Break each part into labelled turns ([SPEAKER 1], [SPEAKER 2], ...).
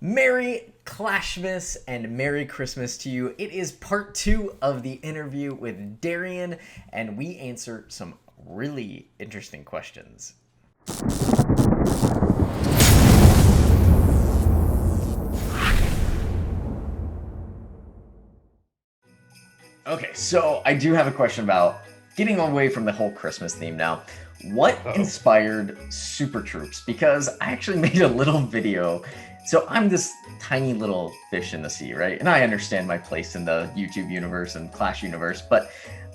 [SPEAKER 1] Merry Clashmas and Merry Christmas to you. It is part 2 of the interview with Darian, and we answer some really interesting questions. Okay, so I do have a question about getting away from the whole Christmas theme now. What inspired Super Troops? Because I actually made a little video. So I'm this tiny little fish in the sea, right? And I understand my place in the YouTube universe and Clash universe, but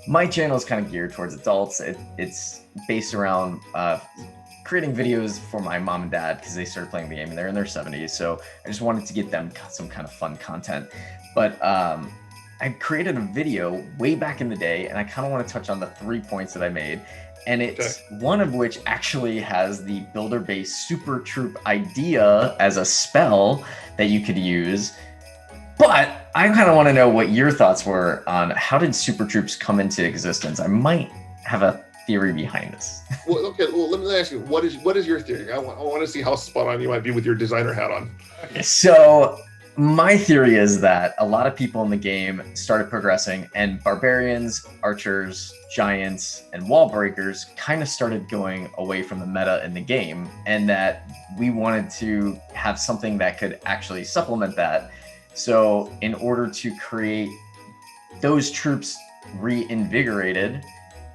[SPEAKER 1] my channel is kind of geared towards adults. It's based around creating videos for my mom and dad because they started playing the game and they're in their 70s. So I just wanted to get them some kind of fun content. But I created a video way back in the day, and I kind of want to touch on the 3 points that I made. And it's one of which actually has the builder-based Super Troop idea as a spell that you could use. But I kind of want to know what your thoughts were on how did Super Troops come into existence? I might have a theory behind this.
[SPEAKER 2] Well, okay. Well, let me ask you, what is your theory? I want to see how spot on you might be with your designer hat on.
[SPEAKER 1] So my theory is that a lot of people in the game started progressing, and barbarians, archers, giants, and wall breakers kind of started going away from the meta in the game, and that we wanted to have something that could actually supplement that. So in order to create those troops reinvigorated,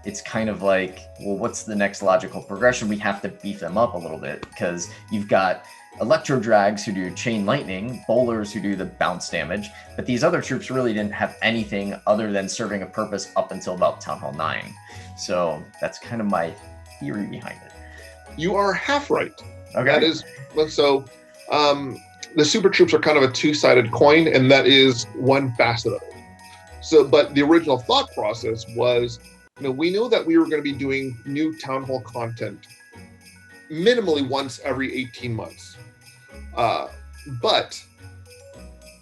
[SPEAKER 1] it's kind of like, well, what's the next logical progression? We have to beef them up a little bit because you've got electro drags who do chain lightning, bowlers who do the bounce damage, but these other troops really didn't have anything other than serving a purpose up until about Town Hall 9. So that's kind of my theory behind it.
[SPEAKER 2] You are half right.
[SPEAKER 1] Okay.
[SPEAKER 2] That is, so the Super Troops are kind of a two-sided coin, and that is one facet of it. So, but the original thought process was, we knew that we were going to be doing new Town Hall content minimally once every 18 months. But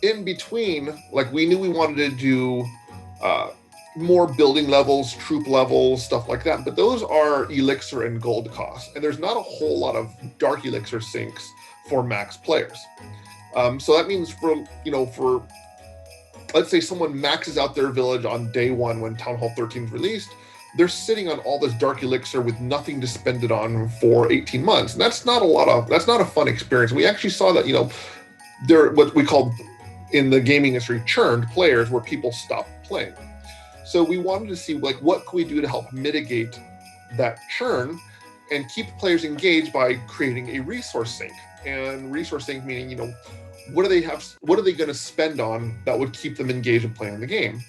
[SPEAKER 2] in between, like, we knew we wanted to do more building levels, troop levels, stuff like that. But those are elixir and gold costs, and there's not a whole lot of dark elixir sinks for max players. So that means for let's say someone maxes out their village on day one when Town Hall 13 is released, they're sitting on all this dark elixir with nothing to spend it on for 18 months. And that's not a fun experience. We actually saw that, there what we call in the gaming industry churned players, where people stopped playing. So we wanted to see, like, what can we do to help mitigate that churn and keep players engaged by creating a resource sink. And resource sink meaning, what are they going to spend on that would keep them engaged in playing the game?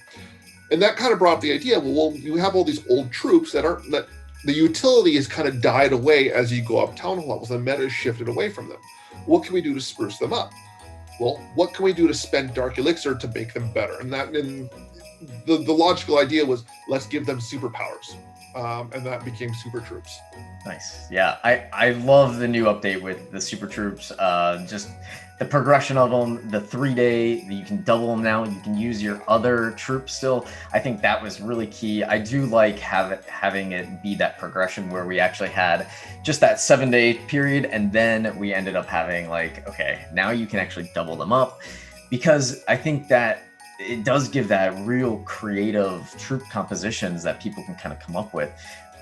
[SPEAKER 2] And that kind of brought up the idea, well, you have all these old troops that the utility has kind of died away as you go up Town Hall levels. The meta has shifted away from them. What can we do to spruce them up? Well, what can we do to spend Dark Elixir to make them better? And the logical idea was, let's give them superpowers. And that became Super Troops.
[SPEAKER 1] Nice. Yeah, I love the new update with the Super Troops. Just the progression of them, the 3-day, you can double them now. You can use your other troops still. I think that was really key. I do like having it be that progression where we actually had just that 7-day period, and then we ended up having like, okay, now you can actually double them up, because I think that it does give that real creative troop compositions that people can kind of come up with.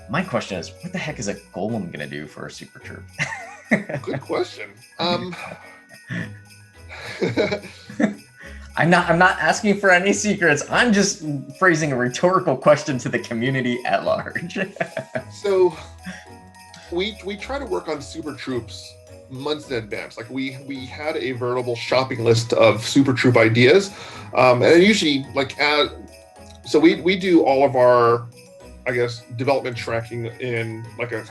[SPEAKER 1] My question is, what the heck is a golem gonna do for a super troop?
[SPEAKER 2] Good question.
[SPEAKER 1] I'm not asking for any secrets. I'm just phrasing a rhetorical question to the community at large.
[SPEAKER 2] So we try to work on super troops months in advance. Like we had a veritable shopping list of super troop ideas, and usually so we do all of our, I guess, development tracking in like a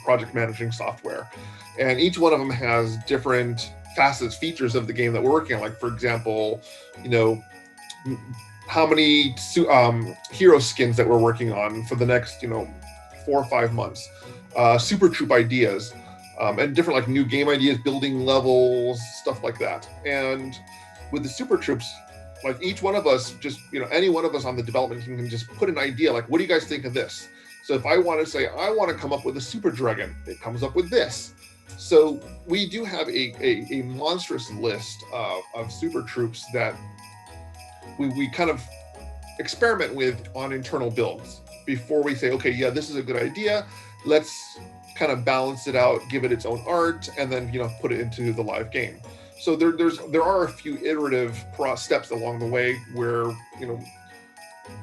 [SPEAKER 2] project managing software, and each one of them has different facets, features of the game that we're working on. Like, for example, how many hero skins that we're working on for the next 4 or 5 months, super troop ideas, and different like new game ideas, building levels, stuff like that. And with the super troops, like each one of us, just any one of us on the development team can just put an idea, like, what do you guys think of this? So if I want to say I want to come up with a super dragon, it comes up with this. So we do have a monstrous list of super troops that we kind of experiment with on internal builds before we say, okay, yeah, this is a good idea. Let's kind of balance it out, give it its own art, and then put it into the live game. So there are a few iterative steps along the way where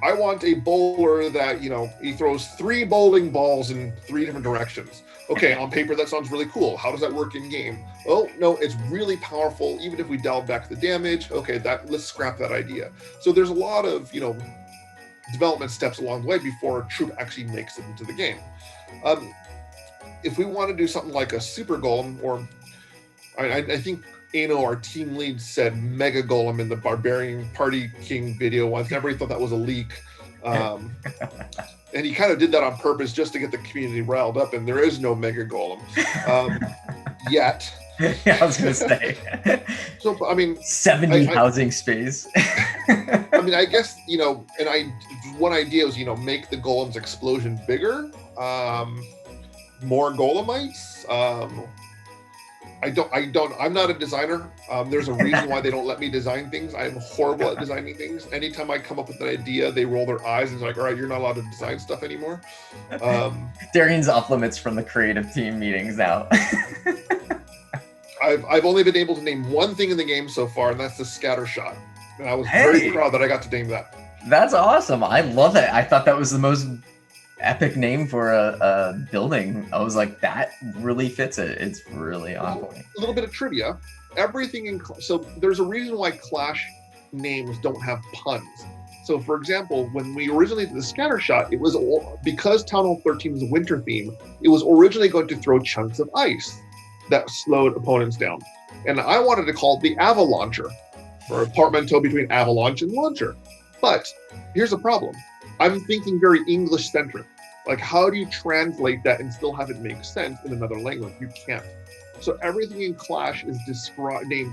[SPEAKER 2] I want a bowler that he throws 3 bowling balls in 3 different directions. Okay, on paper that sounds really cool. How does that work in game? Oh no, it's really powerful. Even if we dial back the damage, okay, let's scrap that idea. So there's a lot of development steps along the way before a troop actually makes it into the game. If we want to do something like a super golem, or I think our team lead said mega golem in the Barbarian Party King video once. Everybody thought that was a leak. And he kind of did that on purpose just to get the community riled up, and there is no mega golem yet.
[SPEAKER 1] Yeah, I was gonna say.
[SPEAKER 2] So
[SPEAKER 1] 70 housing space.
[SPEAKER 2] I guess one idea was make the golem's explosion bigger, more golemites. I'm not a designer. There's a reason why they don't let me design things. I'm horrible at designing things. Anytime I come up with an idea, they roll their eyes and it's like, all right, you're not allowed to design stuff anymore.
[SPEAKER 1] Darian's off limits from the creative team meetings now.
[SPEAKER 2] I've only been able to name one thing in the game so far, and that's the scatter shot. And I was very proud that I got to name that.
[SPEAKER 1] That's awesome. I love it. I thought that was the most epic name for a building. I was like, that really fits it. It's really on point.
[SPEAKER 2] A little bit of trivia. Everything so there's a reason why Clash names don't have puns. So for example, when we originally did the scatter shot, it was because Town Hall 13 was a winter theme, it was originally going to throw chunks of ice that slowed opponents down. And I wanted to call it the Avalauncher, or a portmanteau between avalanche and launcher. But here's the problem. I'm thinking very English-centric. Like, how do you translate that and still have it make sense in another language? You can't. So everything in Clash is named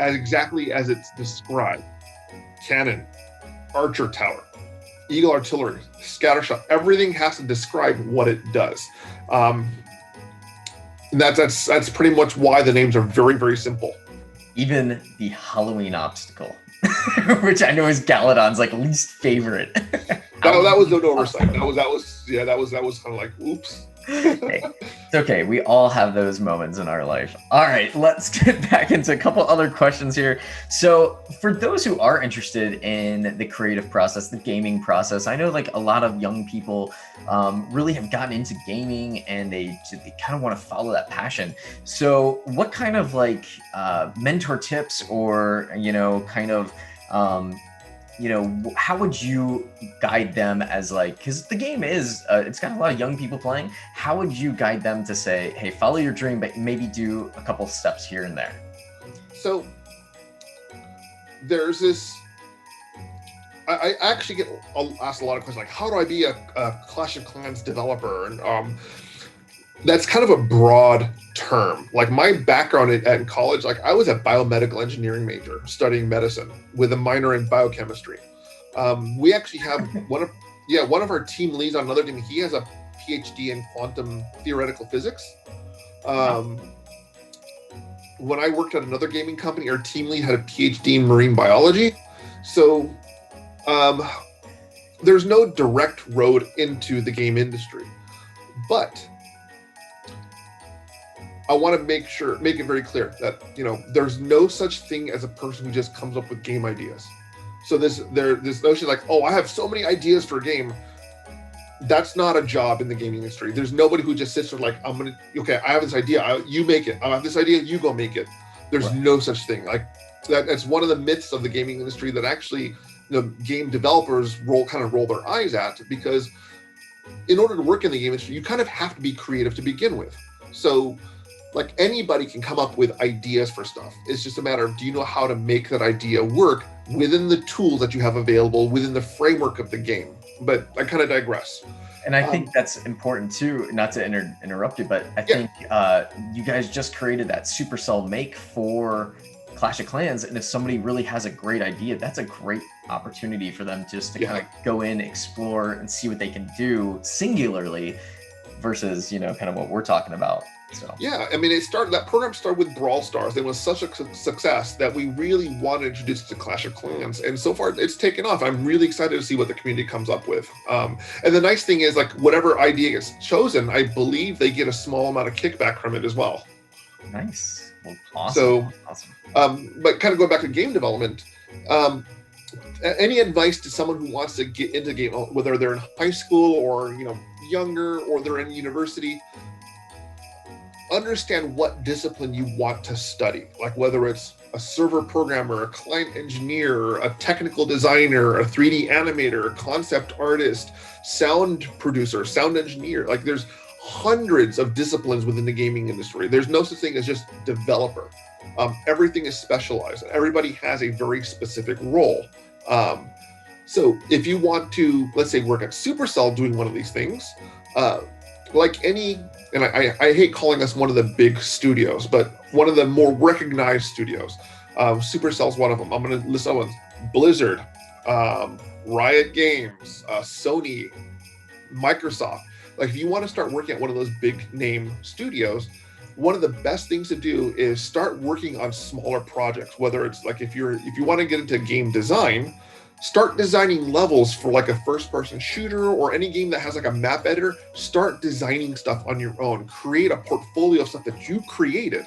[SPEAKER 2] as exactly as it's described. Cannon, archer tower, eagle artillery, scattershot. Everything has to describe what it does. That's pretty much why the names are very, very simple.
[SPEAKER 1] Even the Halloween obstacle, which I know is Galadon's least favorite.
[SPEAKER 2] That was an oversight. That was kind of like, oops.
[SPEAKER 1] Hey, it's okay. We all have those moments in our life. All right, let's get back into a couple other questions here. So for those who are interested in the creative process, the gaming process, I know a lot of young people really have gotten into gaming and they kind of want to follow that passion. So what kind of mentor tips or, how would you guide them as because the game is, it's got a lot of young people playing. How would you guide them to say, hey, follow your dream, but maybe do a couple steps here and there?
[SPEAKER 2] So there's this, I actually get asked a lot of questions like, how do I be a Clash of Clans developer? And that's kind of a broad term. My background in college, I was a biomedical engineering major studying medicine with a minor in biochemistry. We actually have one of our team leads on another team. He has a PhD in quantum theoretical physics. When I worked at another gaming company, our team lead had a PhD in marine biology. So there's no direct road into the game industry, but I want to make it very clear that there's no such thing as a person who just comes up with game ideas. So this notion I have so many ideas for a game. That's not a job in the gaming industry. There's nobody who just sits there I have this idea, you make it. I have this idea, you go make it. There's no such thing. That's one of the myths of the gaming industry that actually game developers roll their eyes at, because in order to work in the game industry, you kind of have to be creative to begin with. So anybody can come up with ideas for stuff. It's just a matter of, do you know how to make that idea work within the tools that you have available within the framework of the game? But I kind of digress.
[SPEAKER 1] And I think that's important too, not to interrupt you, but I think you guys just created that Supercell Make for Clash of Clans. And if somebody really has a great idea, that's a great opportunity for them just to kind of go in, explore, and see what they can do singularly versus, kind of what we're talking about. So
[SPEAKER 2] yeah, I mean, that program started with Brawl Stars. It was such a success that we really want to introduce it to Clash of Clans, and so far it's taken off. I'm really excited to see what the community comes up with. And the nice thing is, like, whatever idea gets chosen, I believe they get a small amount of kickback from it as well.
[SPEAKER 1] nice. Well, awesome.
[SPEAKER 2] So,
[SPEAKER 1] Awesome.
[SPEAKER 2] but kind of going back to game development, any advice to someone who wants to get into game, whether they're in high school or younger, or they're in university? Understand what discipline you want to study, like whether it's a server programmer, a client engineer, a technical designer, a 3D animator, a concept artist, sound producer, sound engineer. Like, there's hundreds of disciplines within the gaming industry. There's no such thing as just developer. Everything is specialized. Everybody has a very specific role. So if you want to, let's say, work at Supercell doing one of these things, like any, and I hate calling us one of the big studios, but one of the more recognized studios. Supercell's one of them. I'm going to list other ones: Blizzard, Riot Games, Sony, Microsoft. Like, if you want to start working at one of those big name studios, one of the best things to do is start working on smaller projects. Whether it's like, if you want to get into game design, start designing levels for like a first-person shooter or any game that has like a map editor. Start designing stuff on your own. Create a portfolio of stuff that you created.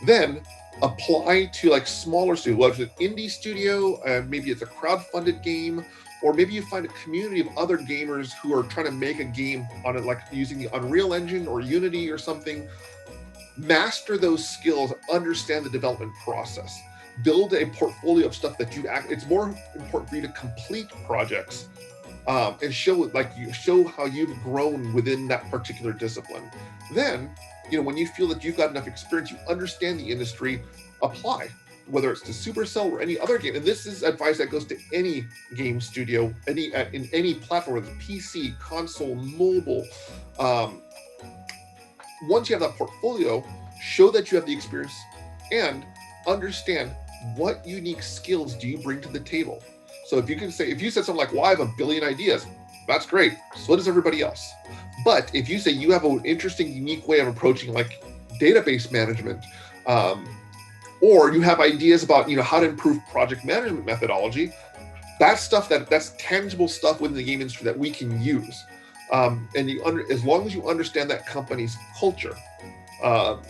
[SPEAKER 2] Then apply to like smaller studios, whether it's an indie studio, maybe it's a crowd-funded game, or maybe you find a community of other gamers who are trying to make a game on it, like using the Unreal Engine or Unity or something. Master those skills, understand the development process. Build a portfolio of stuff that it's more important for you to complete projects and show how you've grown within that particular discipline. Then, when you feel that you've got enough experience, you understand the industry, apply, whether it's to Supercell or any other game. And this is advice that goes to any game studio, in any platform, whether it's PC, console, mobile. Once you have that portfolio, show that you have the experience and understand what unique skills do you bring to the table. So if you said something like, well, I have a billion ideas, that's great. So does everybody else. But if you say you have an interesting, unique way of approaching like database management, or you have ideas about, how to improve project management methodology, that's stuff that's tangible stuff within the game industry that we can use. And as long as you understand that company's culture, by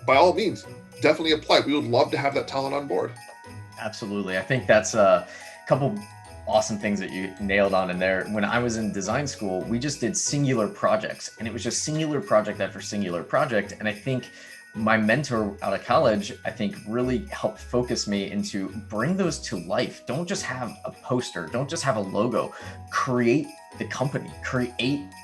[SPEAKER 2] all means, definitely apply. We would love to have that talent on board. Absolutely.
[SPEAKER 1] I think that's a couple awesome things that you nailed on in there. When I was in design school, we just did singular projects, and it was just singular project after singular project. And I think my mentor out of college, really helped focus me into bring those to life. Don't just have a poster. Don't just have a logo. Create the company, create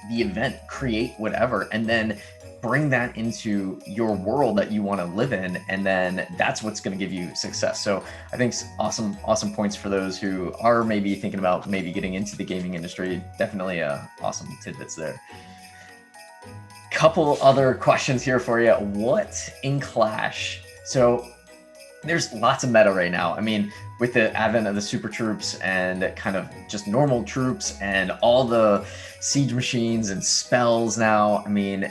[SPEAKER 1] the event, create whatever, and then bring that into your world that you want to live in. And then that's what's going to give you success. So I think awesome points for those who are maybe thinking about maybe getting into the gaming industry. Definitely awesome tidbits there. Couple other questions here for you. What in Clash? So there's lots of meta right now. I mean, with the advent of the super troops and kind of just normal troops and all the siege machines and spells now, I mean,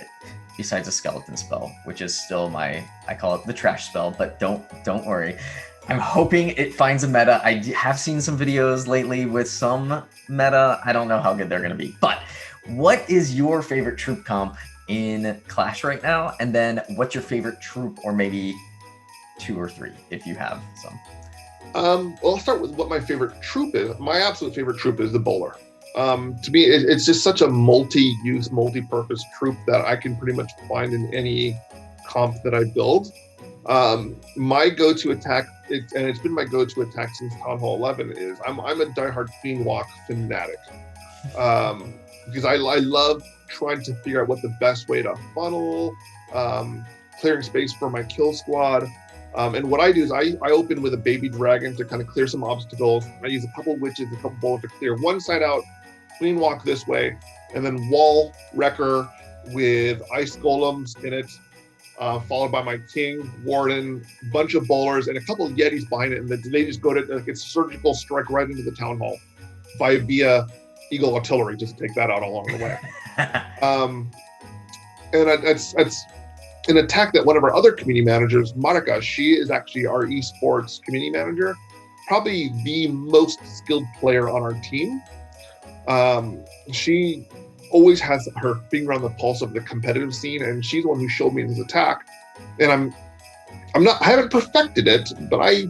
[SPEAKER 1] besides a skeleton spell, which is still I call it the trash spell, but don't worry. I'm hoping it finds a meta. I have seen some videos lately with some meta. I don't know how good they're going to be, but what is your favorite troop comp in Clash right now? And then what's your favorite troop, or maybe 2 or 3 if you have some?
[SPEAKER 2] Well, I'll start with what my favorite troop is. My absolute favorite troop is the bowler. To me, it's just such a multi-use, multi-purpose troop that I can pretty much find in any comp that I build. My go-to attack, and it's been my go-to attack since Town Hall 11, is I'm a diehard Queen Walk fanatic. Because I love trying to figure out what the best way to funnel, clearing space for my kill squad. And what I do is I open with a baby dragon to kind of clear some obstacles. I use a couple witches, a couple bowlers to clear one side out, Queen Walk this way, and then wall wrecker with ice golems in it, followed by my king, warden, bunch of bowlers, and a couple of yetis behind it. And they just go to like a surgical strike right into the town hall via Eagle artillery, just to take that out along the way. and it's an attack that one of our other community managers, Monica, she is actually our esports community manager, probably the most skilled player on our team. She always has her finger on the pulse of the competitive scene, and she's the one who showed me this attack. And I haven't perfected it, but I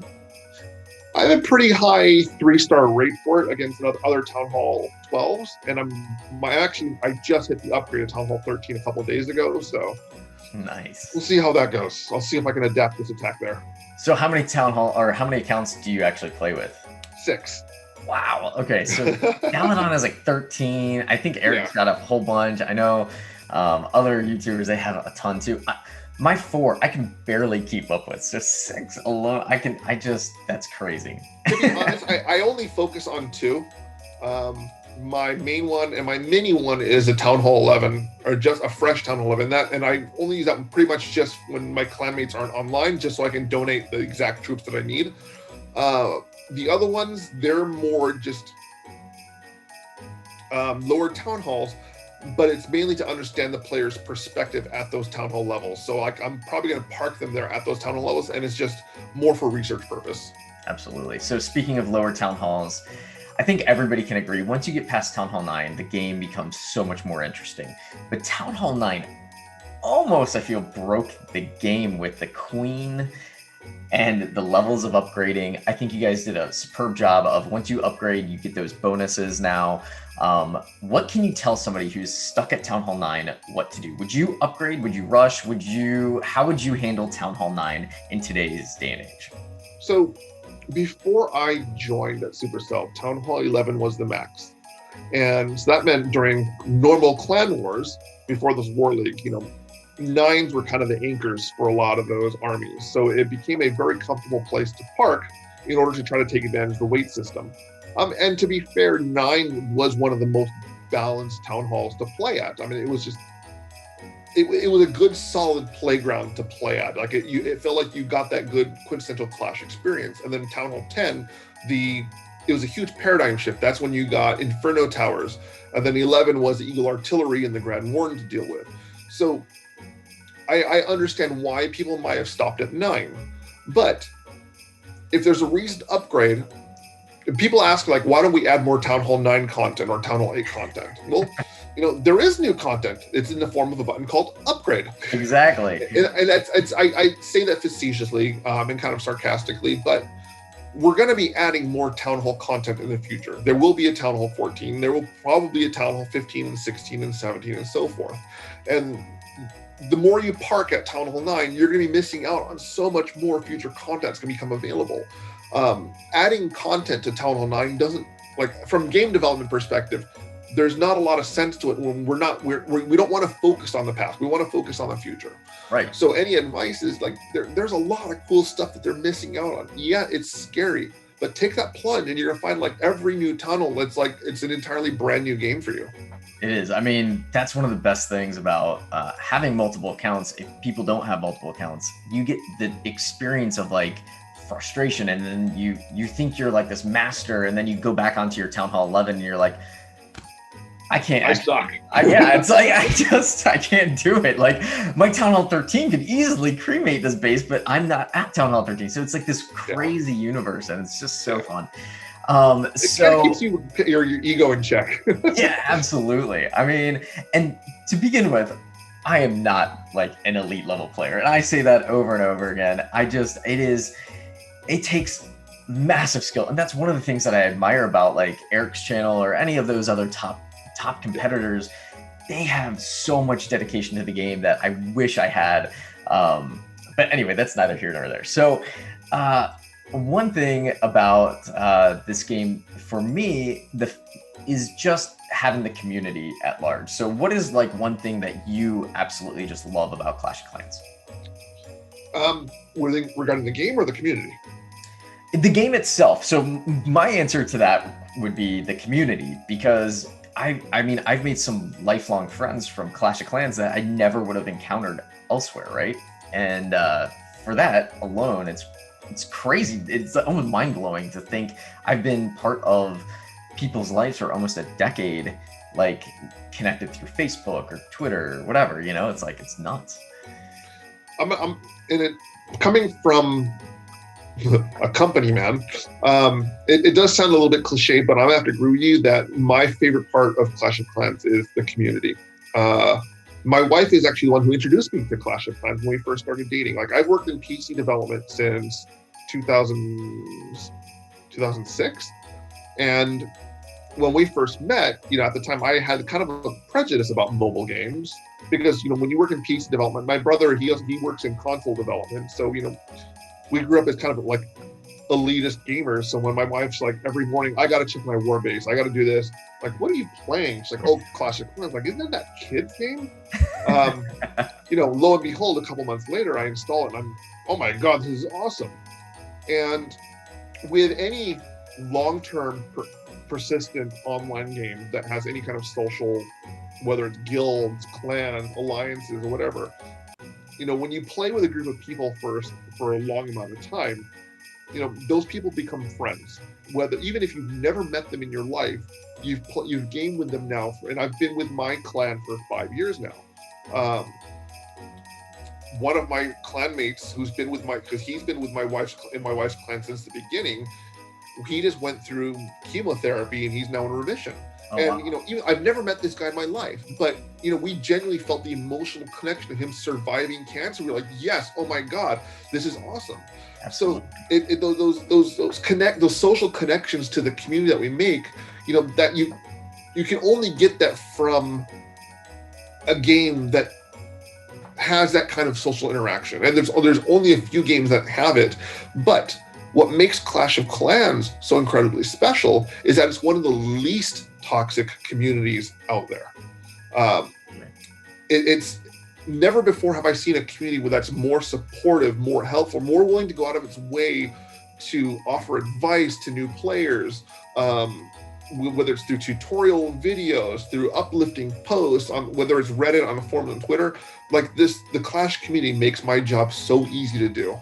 [SPEAKER 2] have a pretty high 3-star rate for it against other Town Hall 12s, and I just hit the upgrade to Town Hall 13 a couple of days ago, so
[SPEAKER 1] Nice.
[SPEAKER 2] we'll see how that goes. I'll see if I can adapt this attack there.
[SPEAKER 1] So how many how many accounts do you actually play with?
[SPEAKER 2] 6.
[SPEAKER 1] Wow. Okay. So Galadon has like 13. I think Eric's got a whole bunch. I know other YouTubers, they have a ton too. My 4, I can barely keep up with. So 6 alone, that's crazy.
[SPEAKER 2] To be honest, I only focus on 2. My main one and my mini one is a Town Hall 11, or just a fresh Town Hall 11. And I only use that pretty much just when my clanmates aren't online, just so I can donate the exact troops that I need. The other ones, they're more just lower Town Halls, but it's mainly to understand the player's perspective at those Town Hall levels. So like, I'm probably going to park them there at those Town Hall levels, and it's just more for research purpose.
[SPEAKER 1] Absolutely. So speaking of lower Town Halls, I think everybody can agree, once you get past Town Hall 9, the game becomes so much more interesting. But Town Hall 9 almost, I feel, broke the game with the Queen and the levels of upgrading. I think you guys did a superb job of, once you upgrade, you get those bonuses now. What can you tell somebody who's stuck at Town Hall 9 what to do? Would you upgrade? Would you rush? How would you handle Town Hall 9 in today's day and age?
[SPEAKER 2] So before I joined at Supercell, Town Hall 11 was the max. And so that meant during normal clan wars, before this war league, 9s were kind of the anchors for a lot of those armies. So it became a very comfortable place to park in order to try to take advantage of the weight system. And to be fair, 9 was one of the most balanced town halls to play at. I mean, it was just, it was a good solid playground to play at. Like it felt like you got that good quintessential Clash experience. And then Town Hall 10, it was a huge paradigm shift. That's when you got Inferno Towers. And then 11 was the Eagle Artillery and the Grand Warden to deal with. So I understand why people might have stopped at 9. But if there's a reason to upgrade, people ask, like, why don't we add more Town Hall 9 content or Town Hall 8 content? Well, there is new content. It's in the form of a button called Upgrade.
[SPEAKER 1] Exactly.
[SPEAKER 2] And I say that facetiously and kind of sarcastically, but we're going to be adding more Town Hall content in the future. There will be a Town Hall 14. There will probably be a Town Hall 15 and 16 and 17 and so forth. And the more you park at Town Hall 9, you're going to be missing out on so much more future content that's going to become available. Adding content to Town Hall 9 doesn't, like, from game development perspective, there's not a lot of sense to it when we don't want to focus on the past. We want to focus on the future.
[SPEAKER 1] Right.
[SPEAKER 2] So any advice is, like, there's a lot of cool stuff that they're missing out on. Yeah, it's scary, but take that plunge and you're going to find, like, every new tunnel, it's an entirely brand new game for you.
[SPEAKER 1] It is. I mean, that's one of the best things about having multiple accounts. If people don't have multiple accounts, you get the experience of, like, frustration, and then you think you're like this master, and then you go back onto your Town Hall 11 and you're like, I suck. It's like, I can't do it. Like, my Town Hall 13 could easily cremate this base, but I'm not at Town Hall 13. So it's like this crazy universe, and it's just so fun.
[SPEAKER 2] It kind of keeps your ego in check.
[SPEAKER 1] Yeah, absolutely. I mean, and to begin with, I am not like an elite level player, and I say that over and over again. It takes massive skill, and that's one of the things that I admire about, like, Eric's channel or any of those other top competitors. They have so much dedication to the game that I wish I had. But anyway, that's neither here nor there. So one thing about this game for me is just having the community at large. So what is, like, one thing that you absolutely just love about Clash of Clans?
[SPEAKER 2] Regarding the game or the community?
[SPEAKER 1] The game itself. So my answer to that would be the community, because I mean, I've made some lifelong friends from Clash of Clans that I never would have encountered elsewhere, right? And for that alone, it's crazy. It's almost mind-blowing to think I've been part of people's lives for almost a decade like connected through Facebook or Twitter or whatever, you know, it's like, it's nuts.
[SPEAKER 2] I'm in it coming from a company man. It does sound a little bit cliche, but I'm gonna have to agree with you that my favorite part of Clash of Clans is the community. My wife is actually the one who introduced me to Clash of Clans when we first started dating. Like, I've worked in PC development since 2006. And when we first met, you know, at the time I had kind of a prejudice about mobile games because, you know, when you work in PC development, my brother, he works in console development. So, you know, we grew up as kind of like elitist gamers. So when my wife's like, every morning, I got to check my war base, I got to do this. Like, what are you playing? She's like, oh, Clash of Clans. Like, isn't that kid's game? You know, lo and behold, a couple months later, I install it and I'm, oh my God, this is awesome. And with any long-term persistent online game that has any kind of social, whether it's guilds, clans, alliances, or whatever, you know, when you play with a group of people for a long amount of time, you know, those people become friends. Whether, even if you've never met them in your life, you've gamed with them now, and I've been with my clan for 5 years now. One of my clanmates who's been with he's been with my wife's clan since the beginning. He just went through chemotherapy and he's now in remission. Oh, and wow. You know, I've never met this guy in my life, but you know, we genuinely felt the emotional connection of him surviving cancer. We're like, yes, oh my God, this is awesome. Absolutely. So those social connections to the community that we make, you know, that you can only get that from a game that has that kind of social interaction. And there's only a few games that have it, but what makes Clash of Clans so incredibly special is that it's one of the least toxic communities out there. It's never before have I seen a community that's more supportive, more helpful, more willing to go out of its way to offer advice to new players, whether it's through tutorial videos, through uplifting posts, on whether it's Reddit, on the forums, on Twitter. Like this, the Clash community makes my job so easy to do.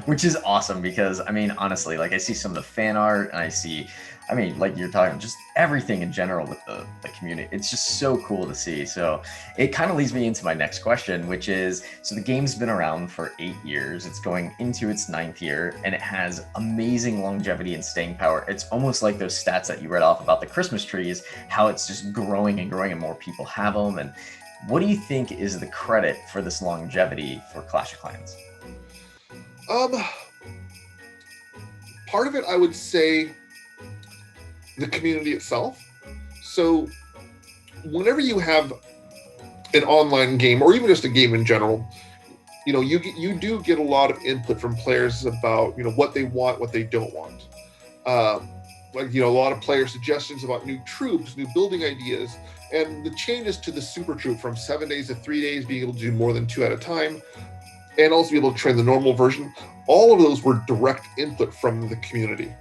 [SPEAKER 1] Which is awesome because, I mean, honestly, like I see some of the fan art and I see, I mean, like you're talking, just everything in general with the community. It's just so cool to see. So it kind of leads me into my next question, which is, so the game's been around for 8 years. It's going into its 9th year and it has amazing longevity and staying power. It's almost like those stats that you read off about the Christmas trees, how it's just growing and growing and more people have them. And what do you think is the credit for this longevity for Clash of Clans?
[SPEAKER 2] Part of it, I would say, the community itself. So whenever you have an online game, or even just a game in general, you know, you do get a lot of input from players about, you know, what they want, what they don't want. Like, you know, a lot of player suggestions about new troops, new building ideas, and the changes to the super troop from 7 days to 3 days, being able to do more than 2 at a time, and also be able to train the normal version. All of those were direct input from the community.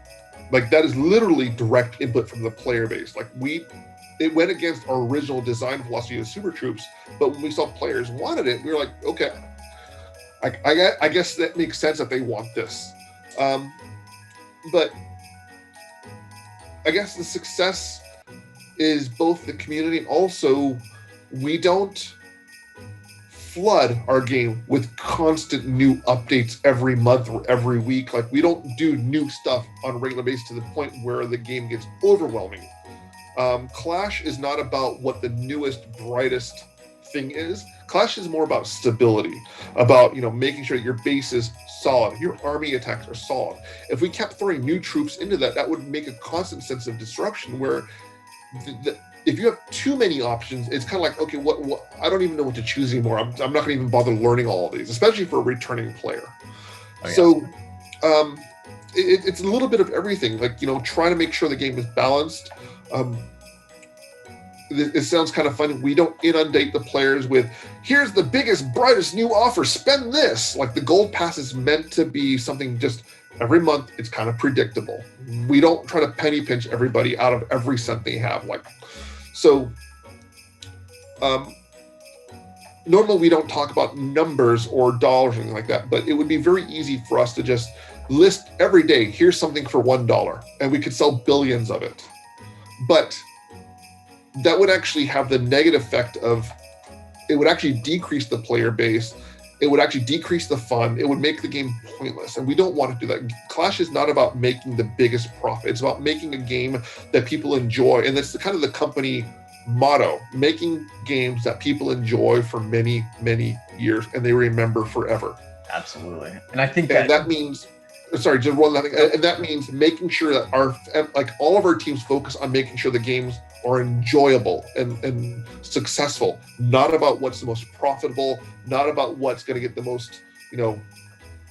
[SPEAKER 2] Like, that is literally direct input from the player base. Like, it went against our original design philosophy of super troops, but when we saw players wanted it, we were like, okay, I guess that makes sense that they want this. But I guess the success is both the community and also we don't flood our game with constant new updates every month or every week. Like, we don't do new stuff on a regular basis to the point where the game gets overwhelming. Clash is not about what the newest, brightest thing is. Clash is more about stability, about, you know, making sure that your base is solid, your army attacks are solid. If we kept throwing new troops into that would make a constant sense of disruption where if you have too many options, it's kind of like, okay, what I don't even know what to choose anymore. I'm not going to even bother learning all of these, especially for a returning player. Oh, yeah. So it's a little bit of everything, like, you know, trying to make sure the game is balanced. It sounds kind of funny. We don't inundate the players with, here's the biggest, brightest new offer, spend this. Like, the gold pass is meant to be something just every month. It's kind of predictable. We don't try to penny pinch everybody out of every cent they have. Like, so normally we don't talk about numbers or dollars or anything like that, but it would be very easy for us to just list every day, here's something for $1, and we could sell billions of it. But that would actually have the negative effect of, it would actually decrease the player base. It would actually decrease the fun. It would make the game pointless. And we don't want to do that. Clash is not about making the biggest profit. It's about making a game that people enjoy. And that's kind of the company motto, making games that people enjoy for many, many years and they remember forever.
[SPEAKER 1] Absolutely. And I think
[SPEAKER 2] that means, sorry, just one last thing. And that means making sure that all of our teams focus on making sure the games are enjoyable and successful, not about what's the most profitable, not about what's going to get the most,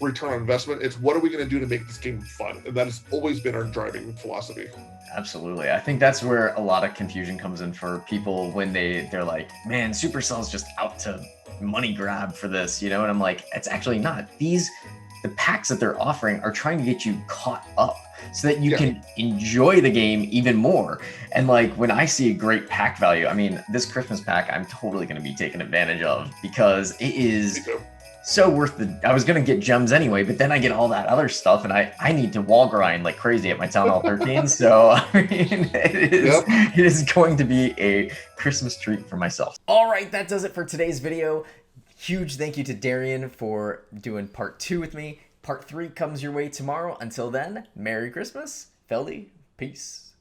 [SPEAKER 2] return on investment. It's what are we going to do to make this game fun? And that has always been our driving philosophy.
[SPEAKER 1] Absolutely. I think that's where a lot of confusion comes in for people when they're like, man, Supercell's just out to money grab for this, and I'm like, it's actually not. The packs that they're offering are trying to get you caught up so that you can enjoy the game even more. And like when I see a great pack value, I mean, this Christmas pack, I'm totally going to be taking advantage of because it is so worth I was going to get gems anyway, but then I get all that other stuff and I need to wall grind like crazy at my Town Hall 13. So I mean, it is going to be a Christmas treat for myself. All right, that does it for today's video. Huge thank you to Darian for doing part 2 with me. Part 3 comes your way tomorrow. Until then, Merry Christmas. Feldy, peace.